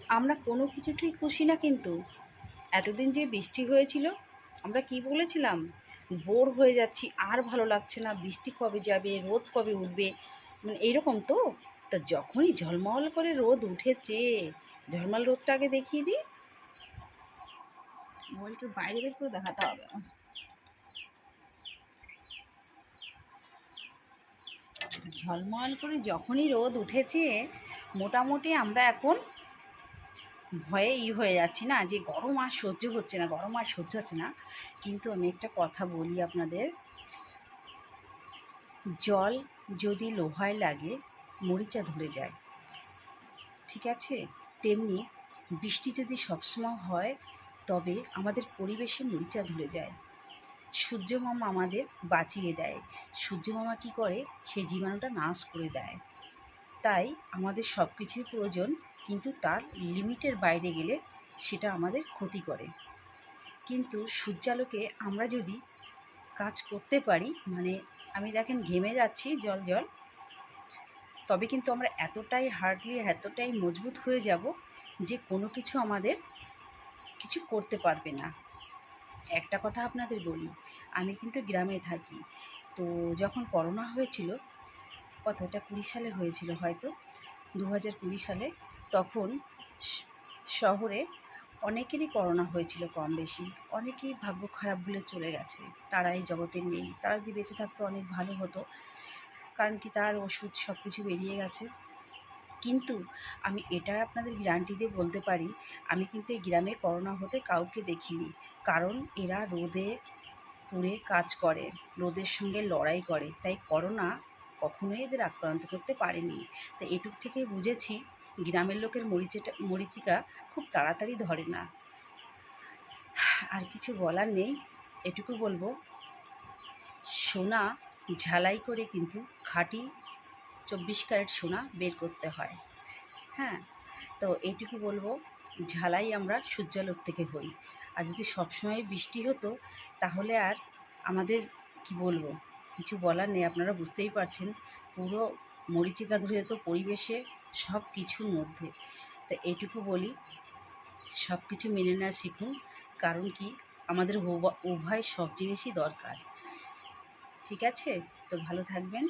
আমরা কোনো কিছুতেই খুশি না কিন্তু। এতদিন যে বৃষ্টি হয়েছিল, আমরা কি বলেছিলাম? বোর হয়ে যাচ্ছি, আর ভালো লাগছে না, বৃষ্টি কবে যাবে, রোদ কবে উঠবে, মানে এইরকম তো। তা যখনই ঝলমল করে রোদ উঠেছে, ঝলমল রোদটা আগে দেখিয়ে দিই। মোবাইলটার বাইরে বের করে দেখাতে হবে। ঝলমল করে যখনই রোদ উঠেছে, মোটামুটি আমরা এখন ভয়ে হয়ে যাচ্ছি না যে গরম আর সহ্য হচ্ছে না, গরম আর সহ্য হচ্ছে না। কিন্তু আমি একটা কথা বলি আপনাদের, জল যদি লোহায় লাগে মরিচা ধরে যায়, ঠিক আছে? তেমনি বৃষ্টি যদি সবসময় হয় তবে আমাদের পরিবেশে মরিচা ধরে যায়। সূর্যমামা আমাদের বাঁচিয়ে দেয়। সূর্যমামা কী করে? সেই জীবাণুটা নাশ করে দেয়। তাই আমাদের সব কিছুই প্রয়োজন, কিন্তু তার লিমিটের বাইরে গেলে সেটা আমাদের ক্ষতি করে। কিন্তু সূর্যালোকে আমরা যদি কাজ করতে পারি, মানে আমি দেখেন ঘেমে যাচ্ছি জল জল, তবে কিন্তু আমরা এতটাই হার্ডলি, এতটাই মজবুত হয়ে যাব যে কোনো কিছু আমাদের কিছু করতে পারবে না। একটা কথা আপনাদের বলি, আমি কিন্তু গ্রামে থাকি। তো যখন করোনা হয়েছিল, কতটা 20 সালে হয়েছিল হয়তো, 2020 সালে, তখন শহরে অনেকেরই করোনা হয়েছিল কম বেশি। অনেকেই ভাগ্য খারাপ বলে চলে গেছে, তারা এই জগতে নেই। তারা যদি বেঁচে থাকতো অনেক ভালো হতো, কারণ কি তার ওষুধ সব কিছু বেরিয়ে গেছে। কিন্তু আমি এটা আপনাদের গ্যারান্টি দিয়ে বলতে পারি, আমি কিন্তু এই গ্রামে করোনা হতে কাউকে দেখিনি। কারণ এরা রোদে পুড়ে কাজ করে, রোদের সঙ্গে লড়াই করে, তাই করোনা কখনোই এদের আক্রান্ত করতে পারেনি। তাই এটুক থেকেই বুঝেছি গ্রামের লোকের মরিচিকা খুব তাড়াতাড়ি ধরে না। আর কিছু বলার নেই, এটুকু বলবো, সোনা ঝালাই করে কিন্তু খাঁটি 24 ক্যারেট সোনা বের করতে হয়। হ্যাঁ, তো এইটুকু বলবো, ঝালাই আমরা সূর্যালোক থেকে হই। আর যদি সবসময় বৃষ্টি হতো তাহলে আর আমাদের কি বলবো, কিছু বলার নেই। আপনারা বুঝতেই পারছেন, পুরো মরীচিকা ধরে যেত পরিবেশে, সব কিছুর মধ্যে। তা এইটুকু বলি, সব কিছু মেনে নেওয়া শিখুন। কারণ কি, আমাদের উভয় সব জিনিসই দরকার। ঠিক আছে? তো ভালো থাকবেন।